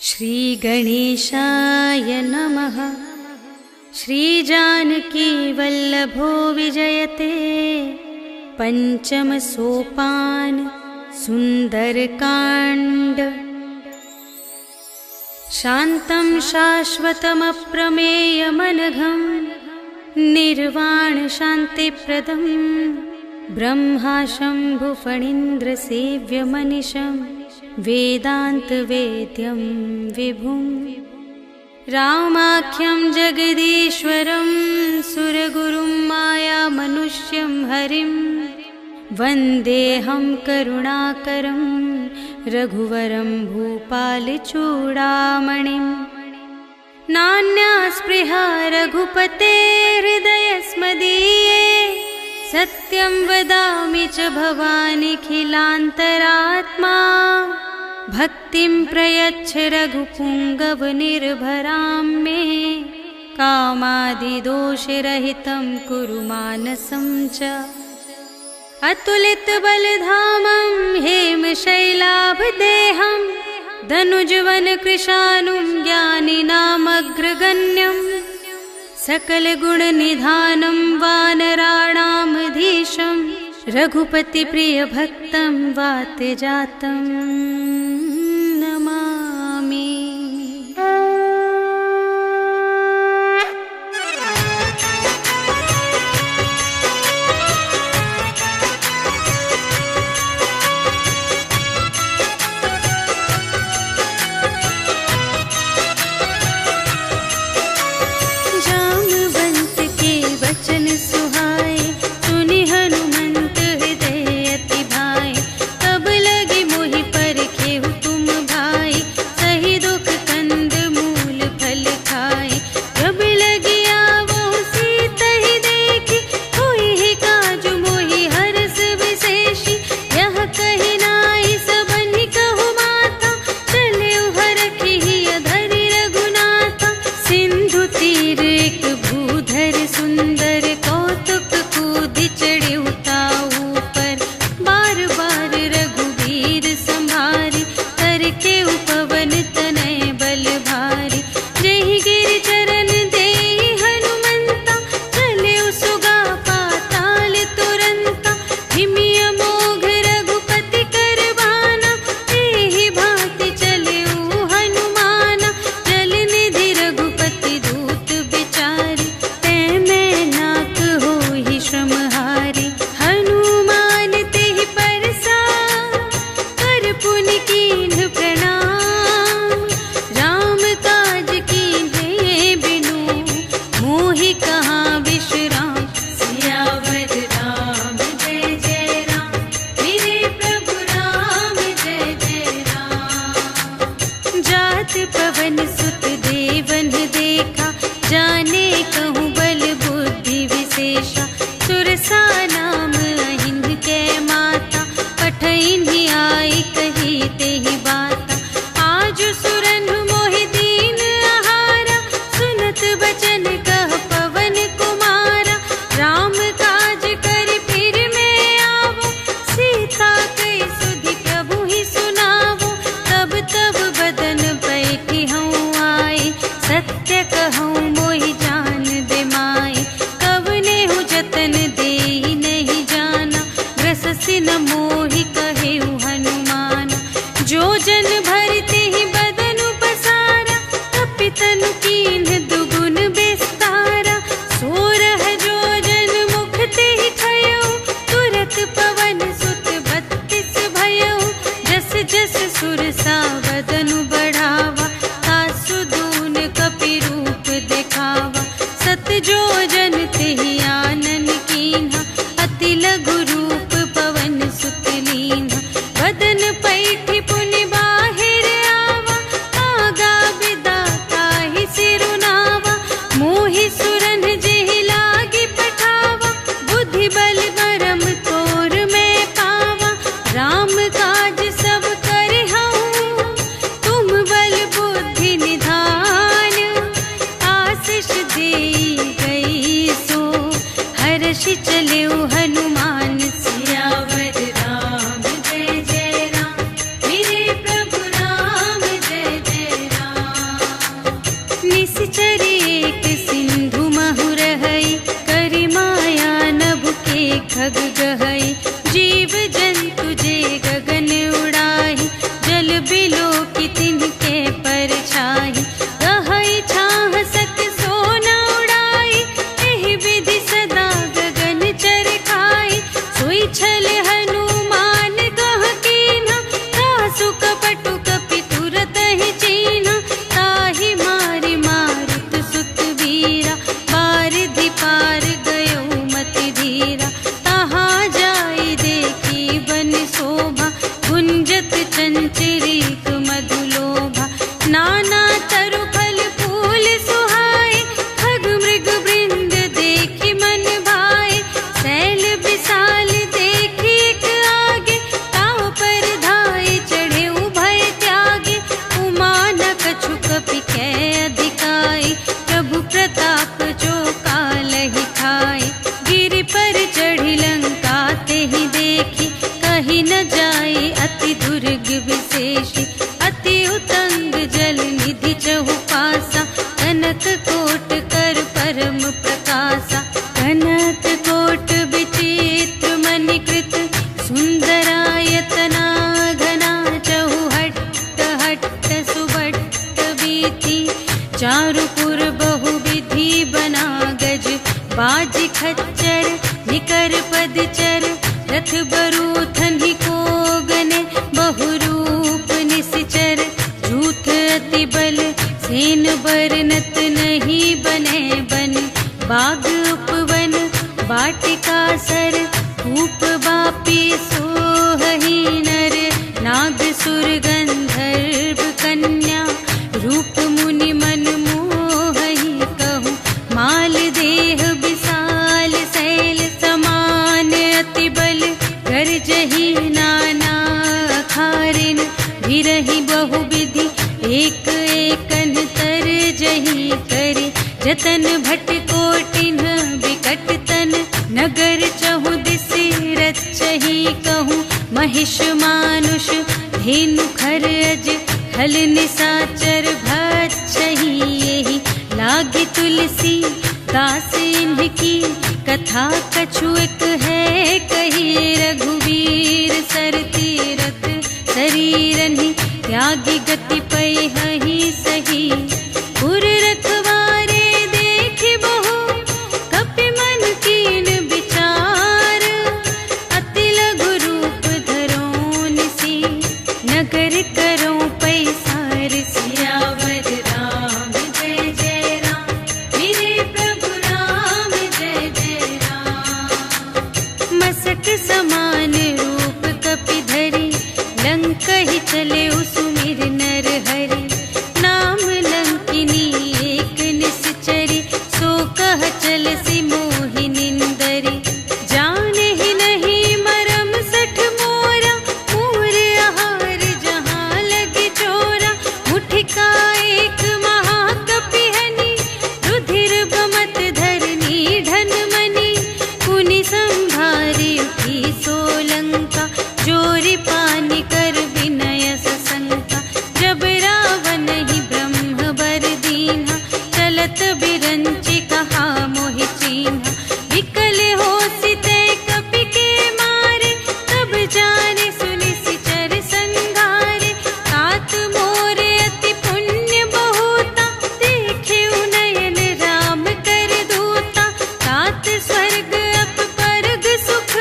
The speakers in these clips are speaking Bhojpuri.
श्री गणेशाय नमः। श्रीजानकी वल्लभो विजयते पंचम सोपान सुंदरकांड। शांतं शाश्वतमप्रमेयमनघं निर्वाण शांतिप्रदं ब्रह्मा शंभुफणीन्द्र सेव्यमनिशं वेदान्तवेद्यं विभुं। रामाख्यं जगदीश्वरं सुरगुरुं मायामनुष्यं हरिं वन्देऽहं करुणाकरं रघुवरं भूपालचूडामणिं। नान्या स्पृहा रघुपते हृदयस्मदीये सत्यं वदामि च भवानिखिलान्तरात्मा। भक्तिं प्रयच्छ रघुपुङ्गवनिर्भरां मे कामादिदोषरहितं कुरु मानसं च। अतुलितबलधामं हेमशैलाभदेहं धनुजवनकृशानुं ज्ञानिनामग्रगण्यं सकलगुणनिधानं वानराणामधीशं रघुपतिप्रियभक्तं वातजातं नमामि। बिलो की तिनके परछाई, कहई छाह सक सोना उड़ाई, एहि विधि सदा गगन चरखाई। सोई छल हनुमान कह कीन्हा, सासु कपटु कपि तुरत ही चीन्हा। ताहि मारि मारुत सुत वीरा, बारिधि पार गयो मति धीरा। तहाँ जाई देखी बन शोभा, गुंजत चंचरीक मधुलोभा। नाना तरु फल फूल सुहाए, खग मृग वृंद देखी मन भाए। सैल विशाल देखी एक आगे, ताव पर धाये चढ़े उभय त्यागे। उमा न कछु कपि कै अधिकाई, प्रभु प्रताप जो कालहि खाए। गिरि पर चढ़ी लंका तेहि देखी, कही न जाई अति दुर्ग विशेषी। अति उतंग जल निधि चहु पासा, कनक कोट कर परम प्रकाशा। कनक कोट विचित्र मणिकृत, सुंदरायतना घना। चहु हट्ट हट्ट सुभट्ट बीथी, चारुपुर बहु विधि बना गज। बाज खच्चर निकर पदचर, रथ बरूथन ही कोगने। बहुरूप निश्चर झूठ अति बल, सेन बरनत नहीं बने बन। बाग उपवन वाटिका सर, धूप बापी सोहहि नर। नाग सुर गंधर्व कन्या, रूप मुनि मन मोहहि कहूँ। माल देह विशाल शैल समान, अति बल गरजहि नाना अखारिन। भिरहि बहु विधि एक एकन तरजहि करे। जतन भट कोटिन विकट तन, नगर चहु दिस रचहि कहूँ। महिष मानुष धेनु खरज, हल निसाचर भक्षहि एहि। लागी तुलसी दास इनकी, कथा कछु एक है कही। रघुवीर सर तीरथ शरीरनि, त्यागी गति पैहि सही। पुर रखवारे देखि बहु, कपि मन कीन विचार। अति लघु रूप धरो निसी, नगर करो पैसार। सियावर राम जय जय राम, मेरे प्रभु राम जय जय राम। मसक समान रूप कपि धरि, लंकहि चले सुमिर नर हरि। नाम लंकिनी एक निश्चरी, सो कह चलसि मोहि निंदरी। जाने ही नहीं मरम सठ मोरा, मोर आहार जहाँ लगे चोरा। मुठिका एक महाकपि हनि, रुधिर बमत धरनी ढन मनि। पुनि संभारी उठी सोलंका, जोरी पानी कर विनय सशंका। जब रावण ही ब्रह्म बर दीन्हा, चलत बिरंचि कहा मोहि चीन्हा। विकल होसि तै कपि के मारे, तब जाने सुनि सिचर संघारे। तात मोरे अति पुण्य बहुता, देखे नयन राम कर दूता। तात स्वर्ग अप परग सुख,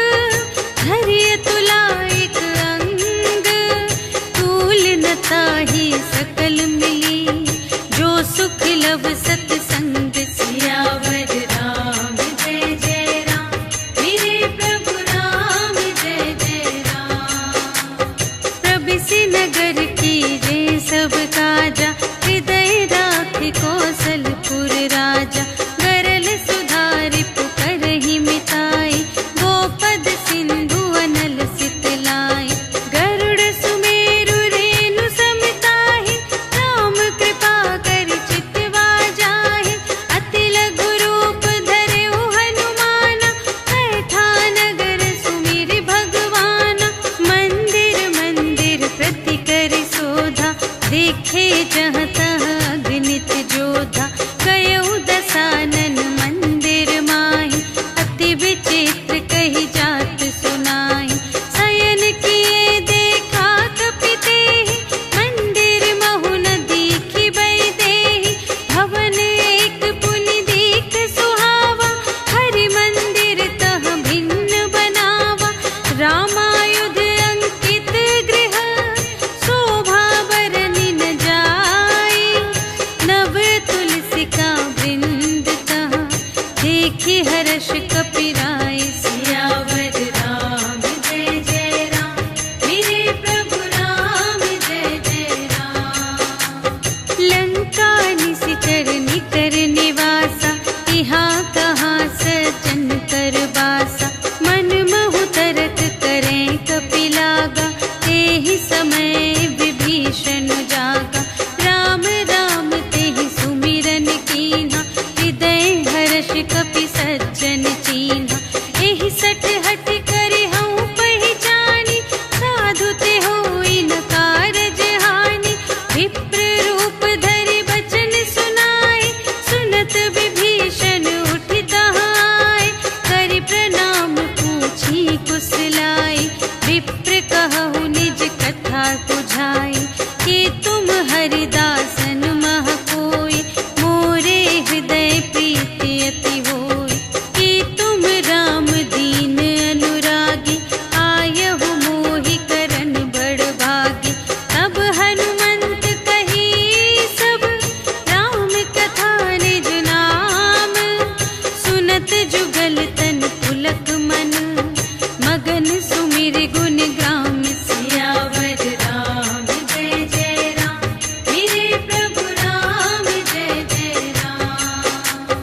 धरिय तुला एक अंग। तूल न ताहि सकल मिली, जो सुख लव सतसंग। सियावर राम जय जय राम, मेरे प्रभु राम जय जय राम। प्रबिसि नगर कीजे सब काजा, हृदय राखि कौशलपुर राजा। गरल सुधारि पुकारहि मिताई, गोपद सिंधु अनल सितलाई। गरुड़ सुमेरु रेणु समताहि, राम कृपा करि चितवा जाहि। अति लघु रूप धरहु हनुमाना, बैठा नगर सुमिरि भगवाना। मंदिर मंदिर प्रति करि शोधा, देखे जहाँ तहाँ अगणित जोधा। गयउ दसानन मंदिर माहि, अति विचित्र कही जात सुनाई। शयन किए देखा कपि तेहि, हरिदासन मह कोई, मोरे हृदय प्रीति अति होई। कि तुम राम दीन अनुरागी, आयहु मोहि करन बड़ भागी। तब हनुमंत कही सब, राम कथा निज नाम। सुनत जुगल तन पुलक मन, मगन सुमिर गुण ग्राम। सियावर राम जय जय राम, मेरे प्रभु राम जय जय राम।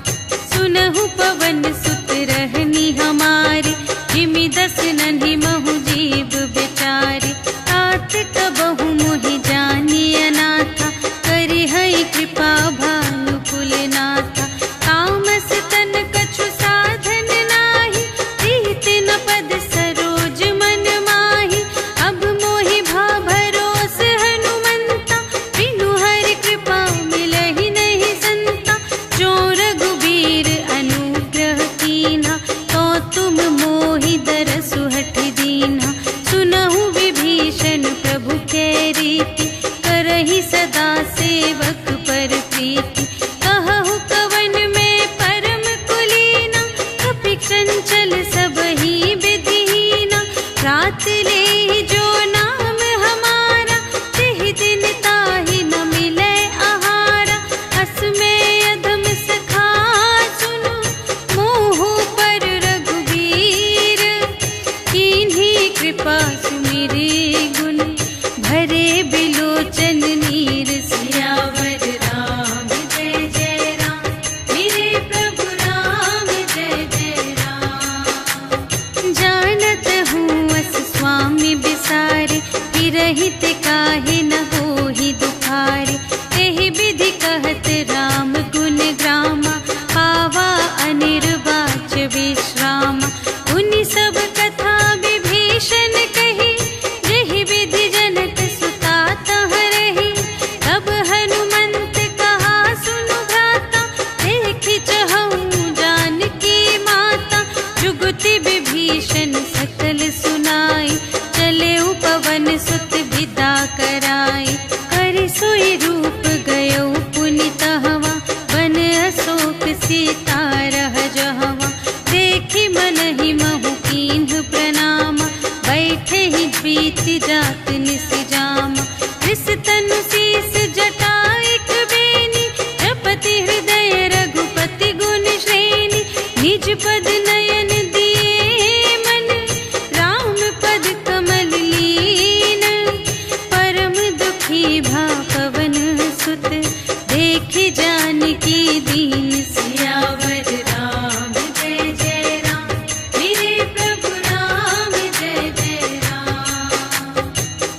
सुनहु पवन सुत रहनी हमारी, जिमि दस नन्हि महु जीव बेचारी। तात कबहु मोहि जानी अनाथा, करिहै कृपा भानु कुलनाथा। तामस तन कछु साधन नाही, प्रीति न पद सरोज मन माही। अब मोहि भा भरोस हनुमंता, बिनु हरि कृपा मिलहि नहीं संता। जो रघुबीर अनुग्रह कीन्हा, तो तुम मोहि दरसु हठि दीन्हा। सुनहु विभीषण प्रभु कै रीति, करहि सदा सेवक पर प्रीति। कहहु कवन में परम कुलीना, कपि चंचल सबहि विधिहीना। रात लेहि जो नाम हमारा, तिहि दिन ताहि न मिलै आहारा। अस में अधम सखा सुनु, मोहु पर रघुबीर। कीन्ही कृपा सुमिरि गुण, भरे बिलोचन नीर। सियावर राम जय जय राम, मेरे प्रभु राम जय जय राम। जानत हूँ अस स्वामी बिसारे, हिरहित काहे न होहि दुखारे। एहि विधि कहत राम गुण ग्रामा, पावा अनिर्वाच विश्रामा। उनि सब कथा विभीषण कही, जेहि विधि जनक सुता तह रही। तब हनुमंत कहा सुनु भ्राता, देखि चहऊँ जानकी माता। जुगति विभीषण सकल सुनाई, चले पवन सुत विदा कराई। करि सोई रूप गयो पुनि तहवा, बन अशोक सीता रह जहवा। देखि मनहि महु कीन्ह प्रणामा, बैठे ही प्रीति जात निस जामा। रिस तनु शीस जटा एक बेनी, जपति हृदय रघुपति गुण श्रेणी। निज पद नयन दिए मन, राम पद कमल लीन। परम दुखी भा पवन सुत, देखि जानकी दीन। सियावर राम जय जय राम, मेरे प्रभु राम जय जय राम।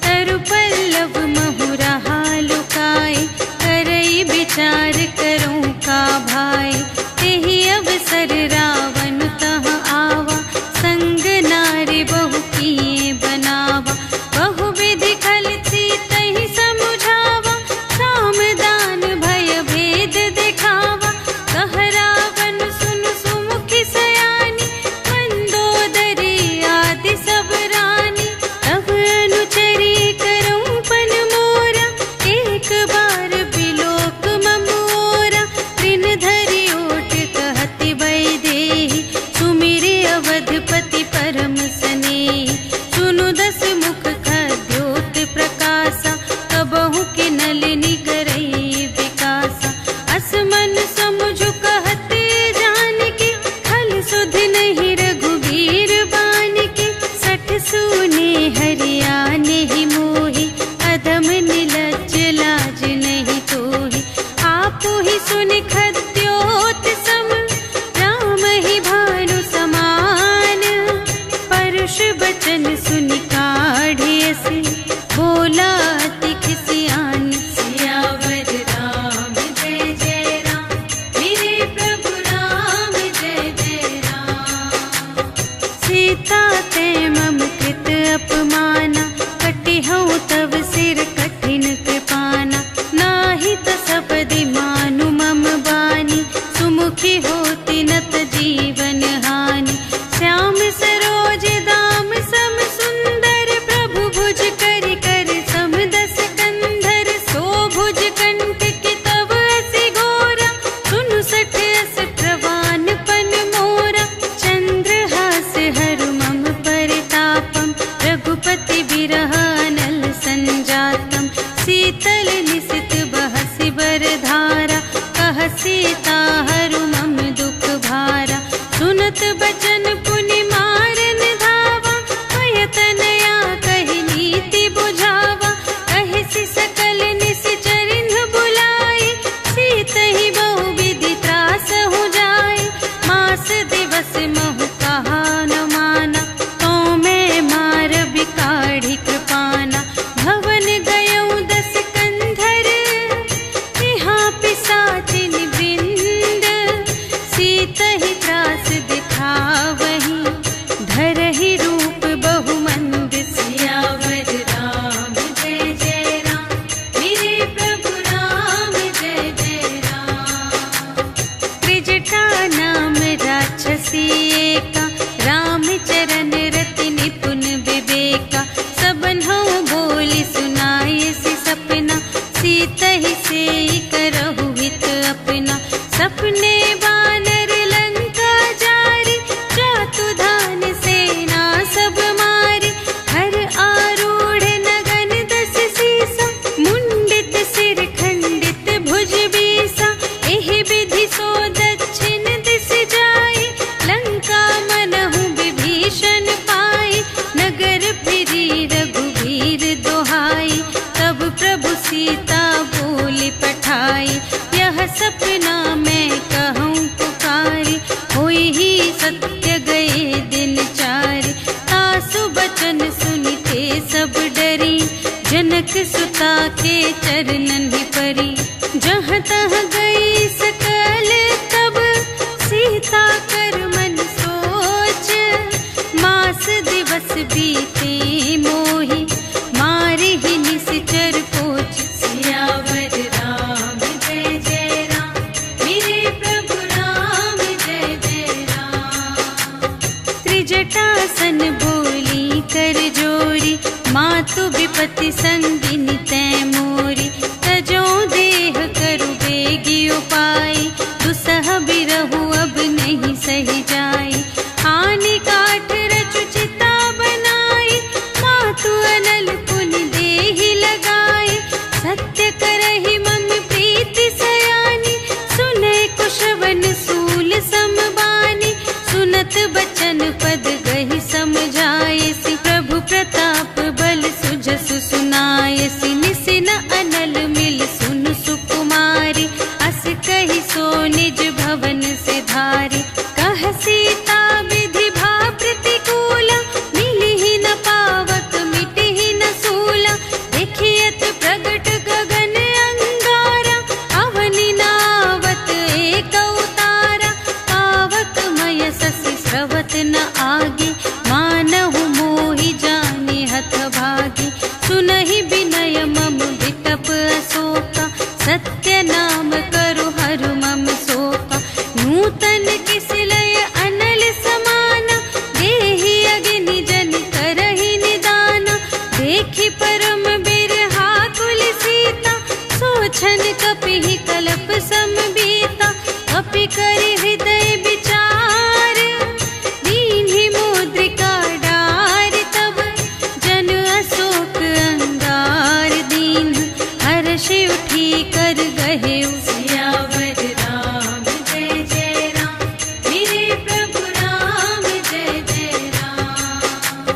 तरु पल्लव महु रहा लुकाई, करई विचार करूँ का भाई। तेहि अवसर रावण तह आवा, संग नारी बहु किए बनावा। बहु विधि खलती तहि समुझावा, साम दान भय भेद दिखावा। कह रावण सुनु सुमुखी सयानी, मंदोदरी आदि सब रानी। तब अनुचरी करऊँ पन मोरा, एक बार बिलोक ममोरा। दिन धरि ओट कहति वैदेही, सुमिरि अवधपति परम स्नेही। सुनु दस मुख खद्योत प्रकाशा, कबहु के नलिनी करई विकासा। अस मन समुझु कहत जानकी, खल सुध नहीं रघुबीर बानकी। सठ सूने हरियाने ही मोहि, अधम निलज्ज लाज नहीं तोहि। आपु ही सुनि खद्योत सम, राम ही भानु समान। परुष बचन सुनि काढ़ियसि, बोला अति खिसियान। सिया तहि से करहु हित अपना। सपने बानर लंका जारी, जातु धान सेना सब मारी। हर आरूढ़ नगन दस सीसा, मुंडित सिर खंडित भुज बीसा। एहि विधि सो दक्षिण दिस जाई, लंका मनहु विभीषण पाई। नगर फिरी रघुवीर दोहाई, तब प्रभु सीता बोली पठाई। यह सपना मैं कहूँ पुकारी, होई ही सत्य गए दिन चारि। तासु बचन सुनिते सब डरी, जनक सुता के चरणन ही परी। जहाँ तहाँ गई सकल तब, सीता कर मन सोच। मास दिवस बीते मोहि, मारे ही निश्चर पोच। सियावर राम जय जय राम, मेरे प्रभु राम जय जय राम। त्रिजटासन बोली कर जोरी, मातु विपति संगिनी तै मोरी। तजो देह करु बेगी उपाई, दुसह बिरहु अब नहीं सही जाई। आने काठ रचु चिता बनाई, मातु अनल पुन देहि लगाई। सत्य करहि मम प्रीति सयानी, सुने कुशवन सूल समबानी। सुनत बचन पद गहि समझायसि, प्रभु प्रताप बल सुजसु सुनायसि। निसिन अनल मिल सुन सुकुमारी, अस कहि सो निज भवन से धारी। कह सीता विधि भा प्रतिकूला, मिलिहि न पावक मिटिहि न सूला। देखियत प्रगट गगन अंगारा, अवनि नावत एक अवतारा। पावक मय शशि स्रवत न आगे, मानहु मोहि जाने हथ भागी। सुनहि विनय मम विटप अशोका, सत्य नाम करु हरु मम शोका। नूतन किस लय अनल समाना, देहि अग्नि जन करहि निदाना। देखि परम बिरहा कुल सीता, सोछन कपिहि कलप समबीता। कपि करि हृदय विचार, दीन्हि मुद्रिका डार। तब जन अशोक अंगार दीन, हर्षि उठी कर गहेउ। सियावर राम जय जय राम, मेरे प्रभु राम जय जय राम।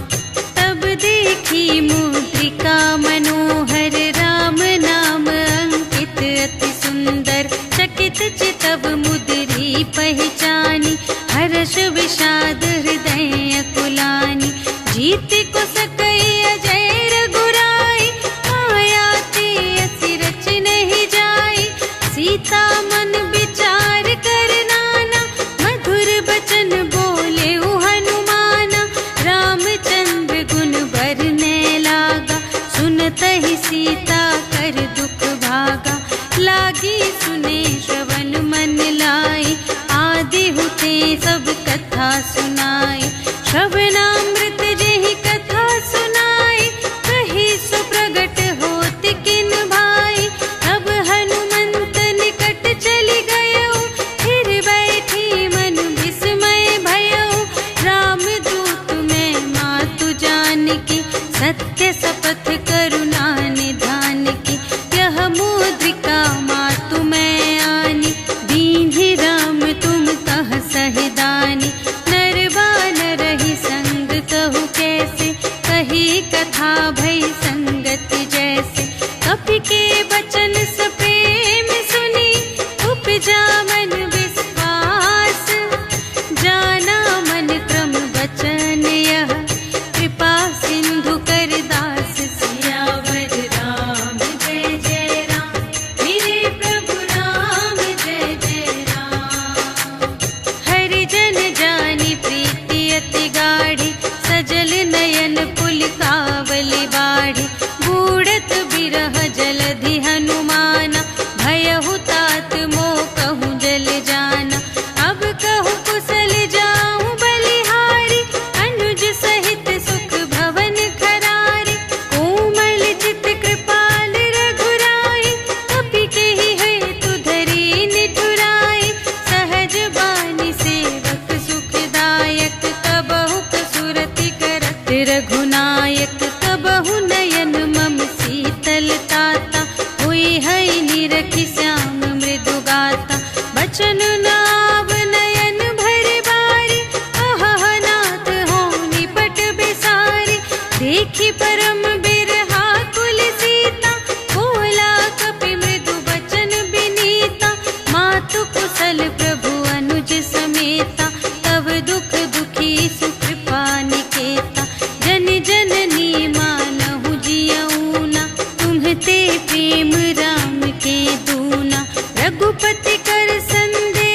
तब देखी मुद्रिका मनोहर, राम नाम अंकित अति सुंदर। चकित चितव मुद्री पहचानी, हर्ष विषाद हृदय अकुलानी। जीत को सकई अजय रघुराई, माया ते असि रच नहीं जाई। सीता मन विचार कर नाना, मधुर बचन बोले हनुमाना। रामचंद्र गुण बरने लागा, सुनतहि सीता कर दुख भागा। लागी सुने श्रवण मन लाई, आदि हुते सब कथा सुनाई। श्रवणामृत जेहि कथा सुनाई, कही सो प्रगट होत किन भाई। तब हनुमंत निकट चली गयो, फिर बैठी मन विस्मय भयो। राम दूत मैं मातु जानकी, सत्य शपथ करुणा निधान की। यह मुद्रिका मातु मैं आनी, दीन्हि राम तुम कह सहिदानी। नर श्याम मृदु गाता, बचन नाव नयन भर बारी, अहह नाथ हो निपट बिसारी। देखी परम बिरहा कुल सीता, बोला कपि मृदु बचन बिनीता। मातु कुशल प्रभु अनुज समेता, तब दुख दुखी सुकृपा निकेता। जन जननी मानहु जियऊना, तुम्हते प्रेम राम के दूना। रघुपति कर संदेश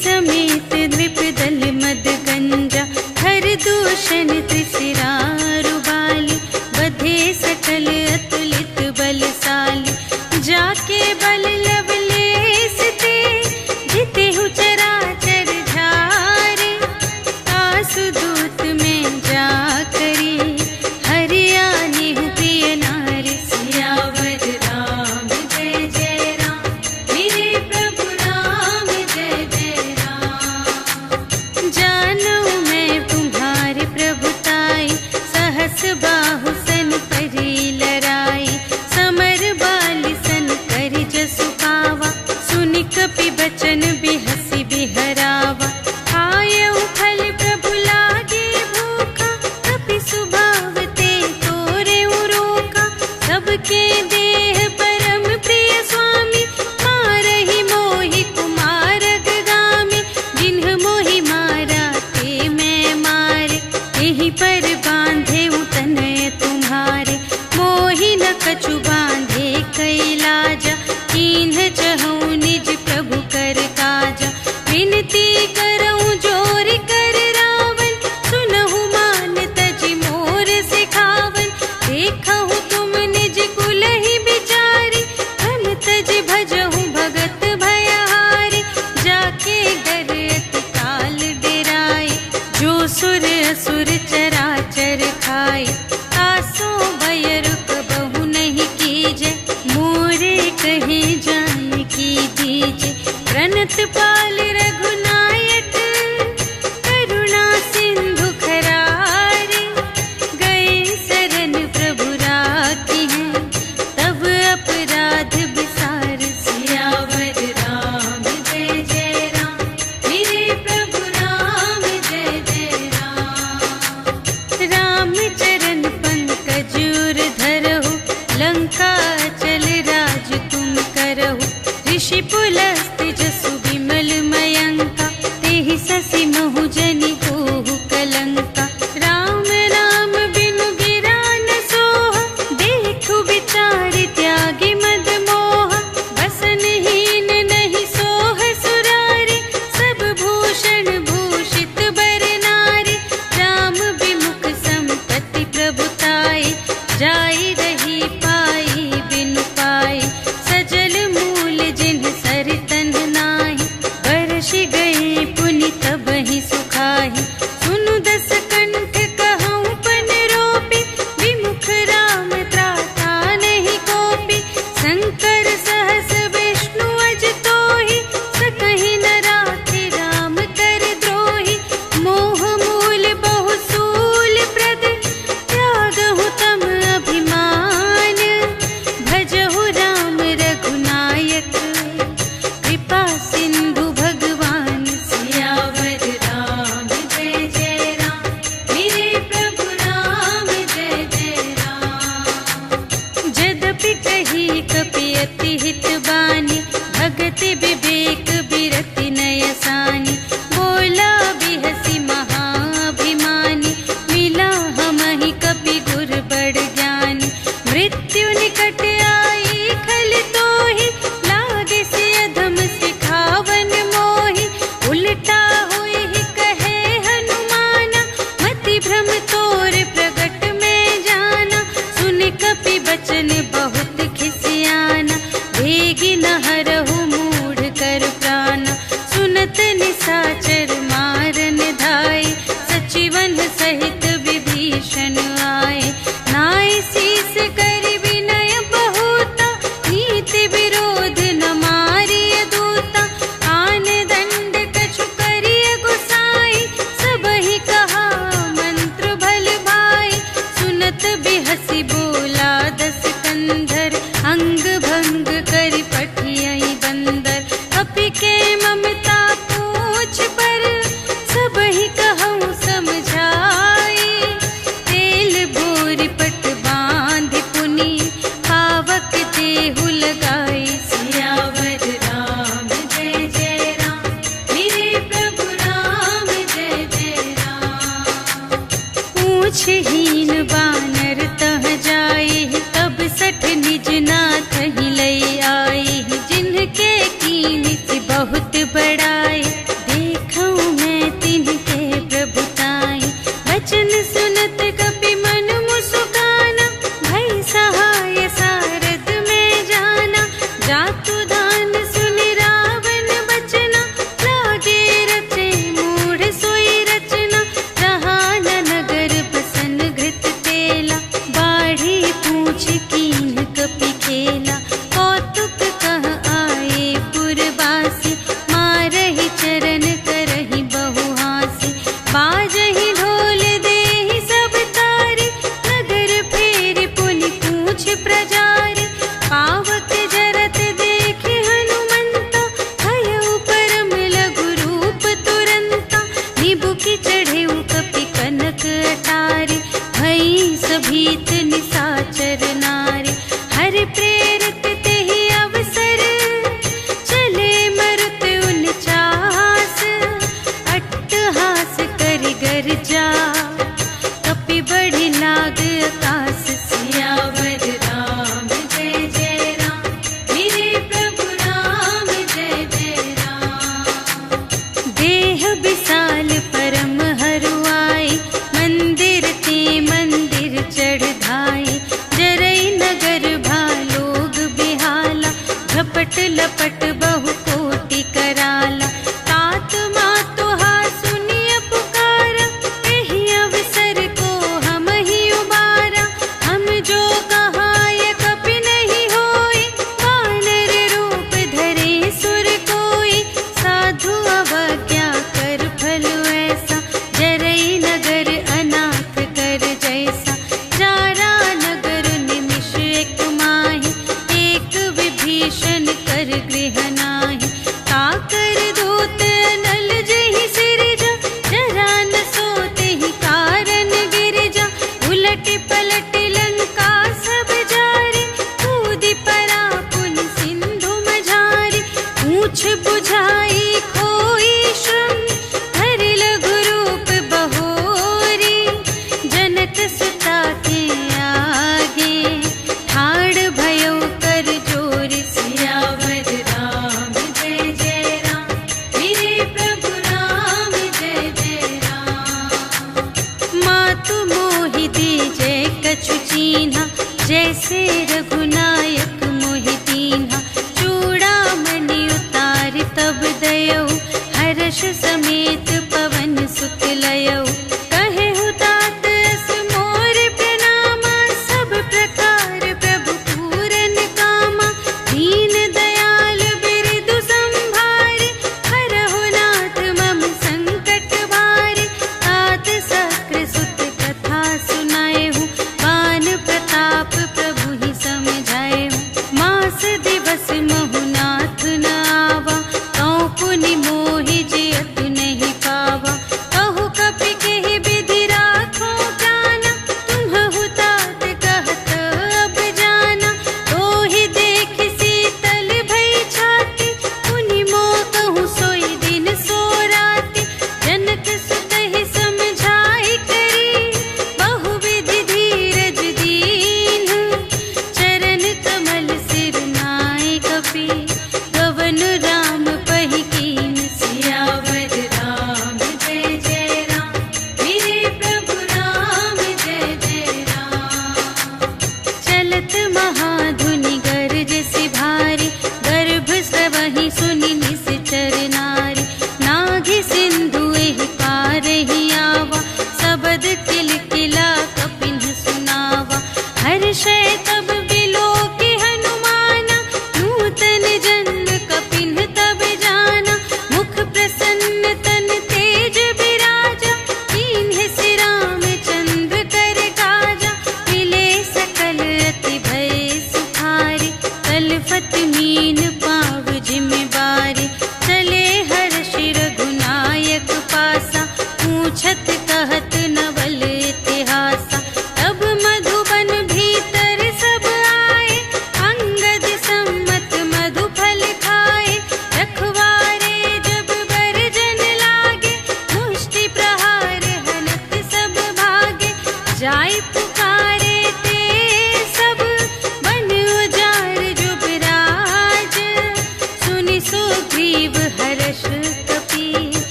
समेत द्विपदल मद गंजा हर दूषण त्रिशिरारु बाली बधे सकल अतुलित बलशाली जाके बल लवलेस ते जिते हु चराचर झारे आसुदूत में जा करी हरियाणी हूँ प्रिय नारी सियावर राम जय जय राम मेरे प्रभु राम जय जय राम जानो मैं तुम्हारे प्रभुताई सहस बाहु सन परी लराई समर बाली सन करि जसु पावा सुनि कपि बचन बिहसी बिहरावा आयऊ फल प्रभु लागे भूखा कपि सुभाव ते तोरे रोका सबके देह परम प्रिय स्वामी मारहि मोहि कुमारग गामी जिन्ह मोहि मारा ते मैं मारे यहीं पर बांधे तनय तुम्हारे मोहि न कछु बांधे कैलाजा कीन्ह चहूँ निज प्रभु कर काजा विनती करऊँ जोर कर रावण सुनहु मान तजि मोर सिखावन देखहु तुम निज कुल ही बिचारी धन तजि भजहु भगत भयहारी जाके डर अति काल डेराए जो सुर असुर चराचर खाए आसो भय रुक बहु नहीं कीजे मोरे कहे जान की दीजे प्रणत पाल रघुनायक करुणा सिंधु खरारे गए शरण प्रभु राखी हैं तब अपराध विसार सियावर राम जय जय राम मेरे प्रभु राम जय जय राम चरण पंकज उर धरहु लंका चल राज तुम करहु ऋषि पुलस्त जसु विमल मयंका तेहि ससि महु जनि होहु कलंका राम नाम बिनु गिरा न सोह देखु विचार त्यागी मद मोह बसनहीन नहीं सोह सुरारी सब भूषण भूषित बर नारी राम विमुख संपत्ति प्रभुताई जाई रही पाई बिनु पाई सजल मूल जिन्ह सर तन नाही बरसि गए पुनि तबहि सुखाहि सुनु दस कंठ कहऊँ पन रोपी विमुख राम त्राता नहीं कोपी शंकर सहस विष्णु अज तोहि सकहि न राखे राम कर द्रोही मोह मूल बहु सूल प्रद त्यागहु तम अभिमान भजहु राम रघुनायक कृपा सिंधु भगवान सियावर राम जय जय राम मेरे प्रभु राम जय जय राम जदपि कही कपि अति हित बानी भगति विवेक बिरति नयसानी बोला बिहसी महाभिमानी मिला हमहि कपि गुर बड़ ज्ञानी मृत्यु निकट आई खल तोहि लागे से अधम सिखावन मोहि उल्टा हुई कहे हनुमाना मति भ्रम तोर प्रगट में जाना सुन कपि बचन बहुत खिसियाना भेगी न हरहु मूढ़ कर प्राणा सुनत निसाचर मारन धाय सचिवन सहित विभीषण आए नाय शीस कर विनय बहुता नीति विरोध न मारिय दूता आन दंड कछु करिय गुसाई सबहि कहा मंत्र भल भाई सुनत बिहसी बोला दस कंधर अंग भंग करि पठियहि बंदर अपि के ममता पूछ पर सबहि कहऊँ समझाई तेल बोर पट बांध पुनि पावक देहु लगाई सियावर राम जय जय राम मेरे प्रभु राम जय जय राम पूछहीन बानर तह जाए तब सठ निज नाथ ही लई आई जिनके कीमत बहुत बड़ाए गर्जा, कपि बढ़ि लाग आकाश सियावर राम जय जय राम, मेरे प्रभु राम जय जय राम। देह विशाल परम हरुआई, मंदिर ते मंदिर चढ़ धाई, जरई नगर भालोग बिहाला, झपट लपट बहु कोटि कराला। तात मातु हा सुनिय पुकारा, एहि अवसर को हम ही उबारा। हम जो कहाय कपि नहीं होई, वानर रूप धरे सुर कोई। साधु अवज्ञा कर फल ऐसा, जरई नगर अनाथ कर जैसा। जारा नगर निमिष एक माहि, एक विभीषण कर गृह नाही। काकर दूत अनल जहि सिरजा, जरा न सोते ही कारण गिरजा। उलट पलट लंका सब जारी, कूदि परा पुन सिंधु मझारी। पूछ बुझाई खोई श्रम, धरि लघु रूप बहोरी। जनक सुता के आगे, ठाड़ भयो कर जोर। सियावर राम जय जय राम, मेरे प्रभु राम जय जय राम। मातु मोहि दीजै कछु चीन्हा, जैसे रघुनायक मोहि दीन्हा। चूड़ामणि उतारि तब दयौ, हर्ष समेत पवन सुत लयौ। कहेहु तात अस मोर प्रणामा, सब प्रकार प्रभु पूरन कामा। दीन दयाल बिरदु संभारे, हरहु नाथ मम संकट भारे। तात सक्र सुत कथा सुनाएहु, बान प्रताप प्रभु ही समझाएहु। मास दिवस महु नाथ न आवा, तौ पुनि मोहि जियत नहीं पावा। कहु कपि के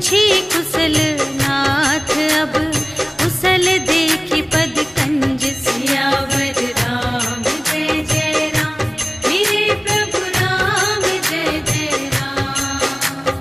पूछी कुशल नाथ अब कुशल देखी पद कंज सियावर राम जय जय राम मेरे प्रभु राम जय जय राम।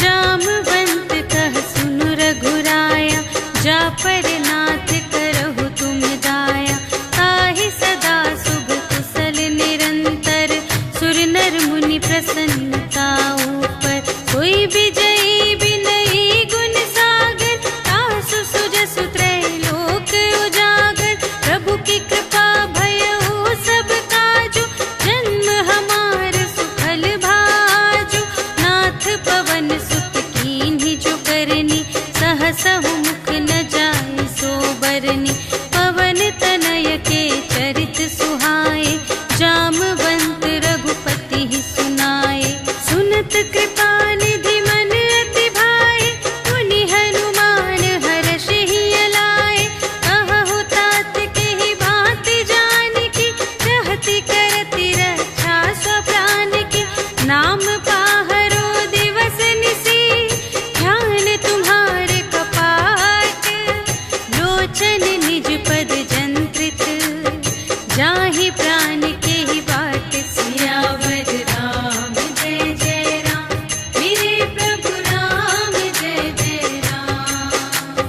जामवंत कह सुनु रघुराया जा पर नाथ करहु तुम दाया ताहि सदा शुभ कुशल निरंतर सुर नर मुनि प्रसन्नता ऊपर कोई विजयी बिनयी गुण सागर तासु सुजसु त्रैलोक उजागर प्रभु की कृपा भयउ सब काजु जन्म हमार सुफल भाजु नाथ पवन सुत कीन्ही जो करनी सहसहु मुख न जाय सो बरनी पवन तनय के चरित सुहाए जामवंत रघुपति ही सुनाए सुनत कृपा निधि मन अति भाए मुनि हनुमान हर्षि हियलाए कहहु तात केहि बात जानकी रहति करति रक्षा स्वप्रान की नाम पाहरो दिवस निसी ध्यान तुम्हारे कपाट लोचन निज पद जंत्रित जाहि प्राण के ही बाट सियावर राम जय जय राम मेरे प्रभु राम जय जय राम।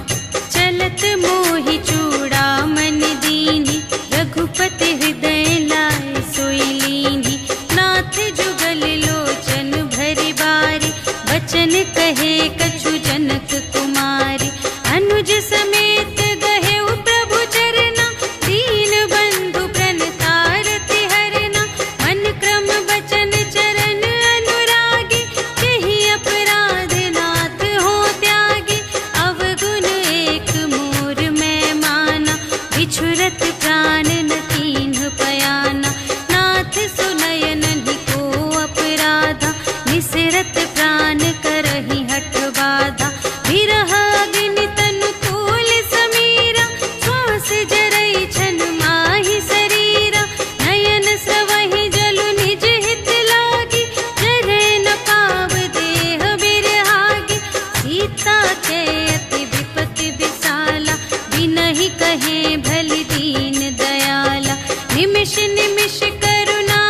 चलत मोहि चूड़ामन दीन्ही रघुपति हृदय लाए सोई लीन्ही नाथ जुगल लोचन भरि बारी बचन कहे कछु जनक कुमारी अनुज समेत गहेउ प्रभु चरना दीन बंधु प्रणतारति हरना मन क्रम बचन चरण अनुरागी केहि अपराध नाथ हो त्यागी अवगुण एक मोर मैं माना बिछुरत प्राण न कीन्ह पयाना नाथ सुनय नहि को अपराधा निसिरत प्राण करहि हठ बाधा विरह अग्नि तनु तूल समीरा श्वास जरई छन माहि शरीरा नयन स्रवहि जलु निज हित लागी जरै न पाव देह बिरहागी सीता के अति विपति विसाला बिनहि कहे भलि दीन दयाला निमिष निमिष करुणा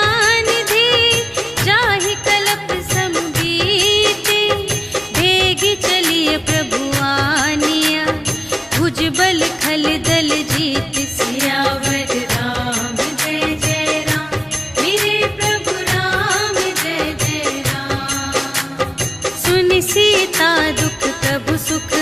निधि जाहि कलप सम बीति भेगी चलिए प्रभु आनिया भुज बल खल दल जीत सियावर राम जय जय राम मेरे प्रभु राम जय जय राम। सुनि सीता दुख प्रभु सुख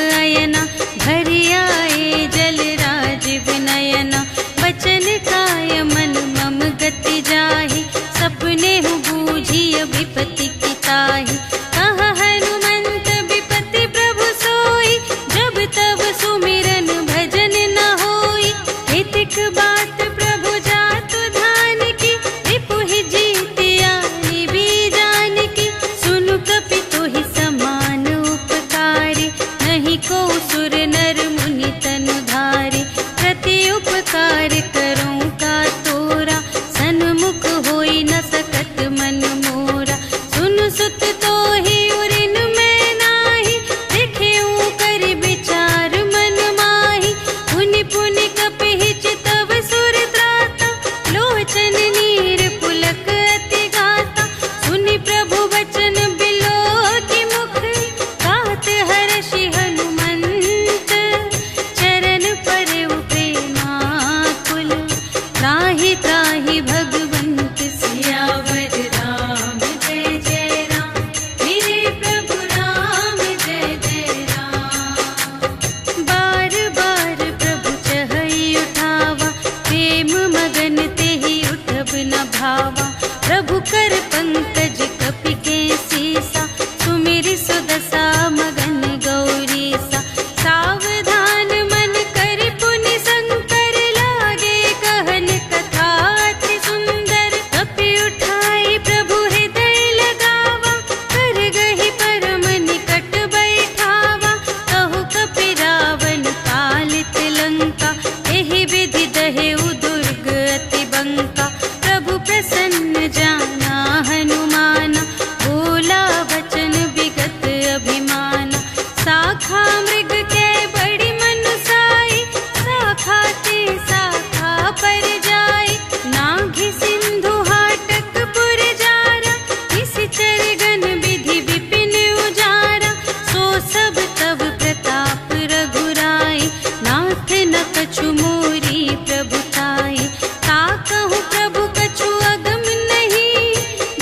शाखा मृग के बड़ी मनुसाई, शाखा ते शाखा पर जाए। नाघि सिंधु हाटक पुर जारा, निशिचर गण विधि विपिन उजारा। सो सब तब प्रताप रघुराई, नाथ न कछु मोरी प्रभुताई। ताकहु प्रभु कछु अगम नहीं,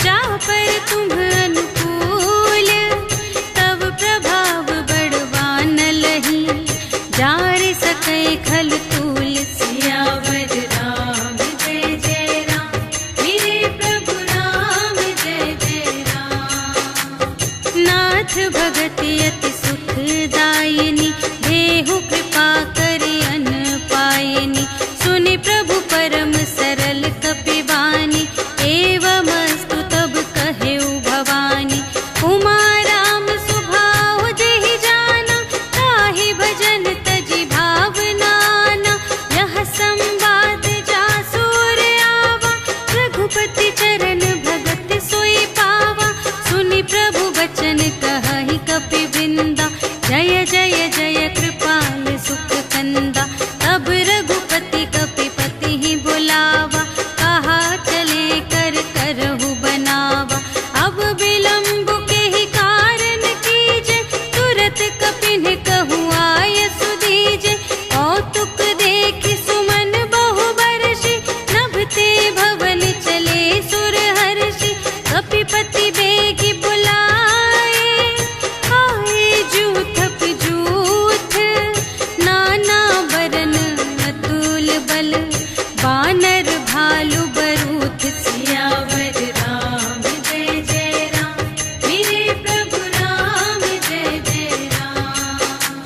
जा पर तुम अनुकूल। तब प्रभाव बड़वान लही, जार सकै खल तूल। सियावर राम जय जय राम, मेरे प्रभु राम जय जय राम। नाथ भगति अति सुखदायिनी, देहु कृपा करि अन पायिनी। सुनि प्रभु परम सरल कपिवानी, एवमस्तु तब कहेउ भवानी। उमा राम सुभाव जेहि जाना, ताहि भजन तजि भावनाना। यह संवाद जासुर आवा, रघुपति चरण भगत सोई पावा। सुनि प्रभु वचन कहहि कपिवृंदा, जय जय जय कृपाल सुख कंदा। तब रघुपति कपिपति ही बुलावा, कहा चले कर करहु बनावा। अब विलंब के ही कारण कीजे, तुरत कपिन कहु आय सुदीजे। कौतुक देखि सुमन बहु बरषि, नभते भवन चले सुर हर्षि। कपिपति बेगी बुलाए, आए जूथप जूथ। नाना बरन अतुल बल, बानर भालु बरूथ। सियावर राम जय जय राम, मेरे प्रभु राम जय जय राम।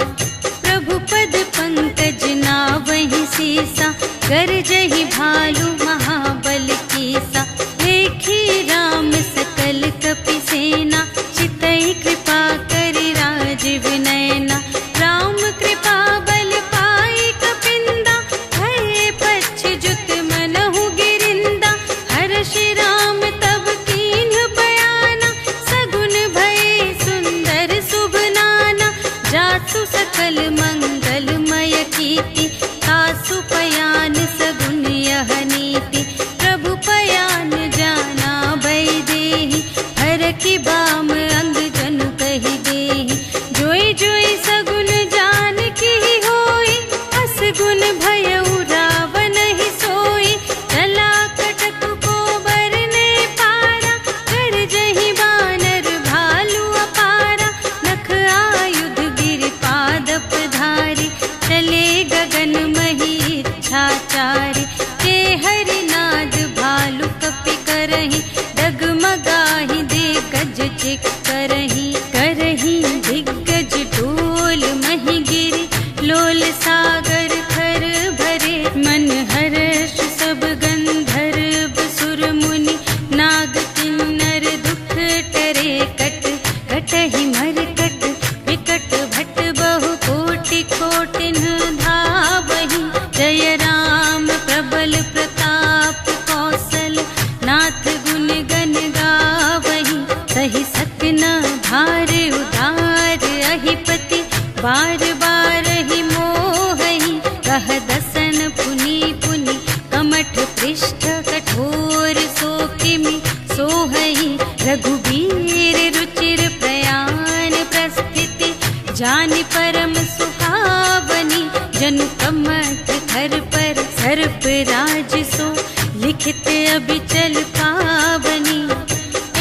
प्रभु पद पंकज नावहि सीसा, गरजहि भालु महाबल कीसा। देखी राम सकल कपि सेना, चितई कृपा करि राजीव नयना। राम कृपा बल पाई कपिंदा, भये पच्छजुत मनहु गिरिंदा। हर्षि राम तब कीन्ह बयाना, सगुन भये सुंदर शुभ नाना। जासु सकल मंगलमय कीर्ति, तासु पयान सगुन यह नीति। प्रभु पयान जाना भय देहि, हरखि बाम अंग जनु कहि देहि। जोई जोई सगुन जान की होई, असगुन भयउ रावण ही सोई। चला कटक को बरने पारा, गरजहि बानर भालु अपारा। नख आयुध गिर पादप धारी, चले गगन मही इच्छाचारी। ते हरि नाद भालु कपि करहि, डगमगाहि दे गज चिक करहि। करहि दिग्गज ढोल महि गिरि, लोल सागर थर भरे। मन हर्ष सब गंधर्व सुर मुनि, नाग किन्नर दुख टरे। कट कटहि मरकट, विकट भट बहु कोटि कोटिन धावहि। जय राम प्रबल प्रताप कौशल, नाथ गुण गण गावहि। सहि सक न भार उधार अहिपति, बार बार ही मोहहि। कह दसन पुनि पुनि, कमठ पृष्ठ कठोर सो किमि सोहहि। रघुबीर रुचिर प्रयाण प्रस्थिति, जानि परम सुहावनी। जनु कमठ धर पर सर्प राज सो, लिखित अबिचल पावनी।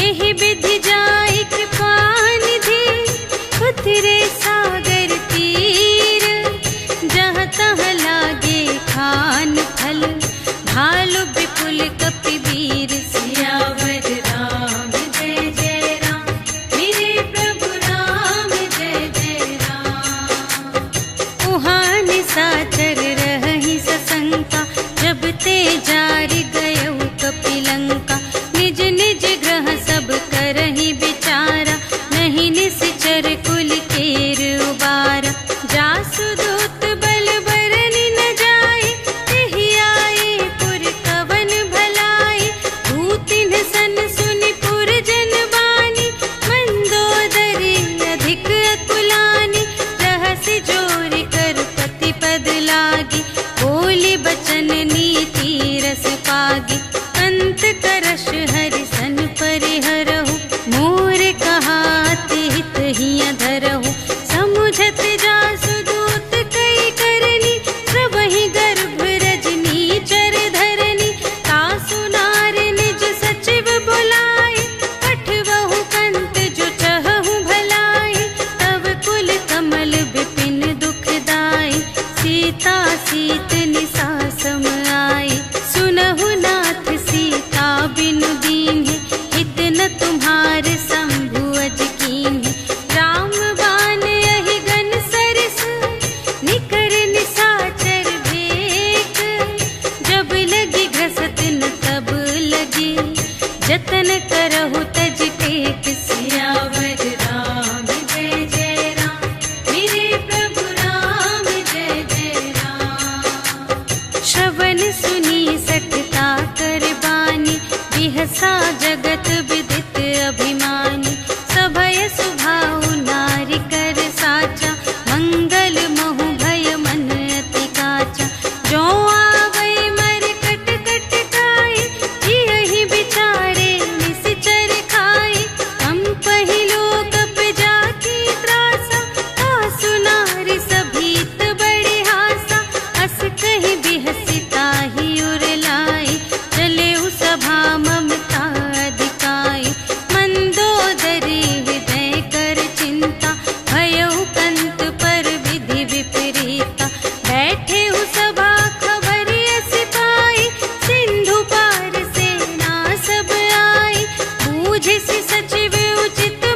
एहि विधि जाई कृपा निधि, उतरे सागर तीर। जहाँ तहाँ लागे खान फल, भालु विपुल कपिवीर। सियावर राम जय जय राम, मेरे प्रभु राम जय जय राम। उहाँ निशाचर रहहि सशंका, जब ते जारि गयउ कपिलंका। निज जोर कर पति पद लागी, बोली बचन नी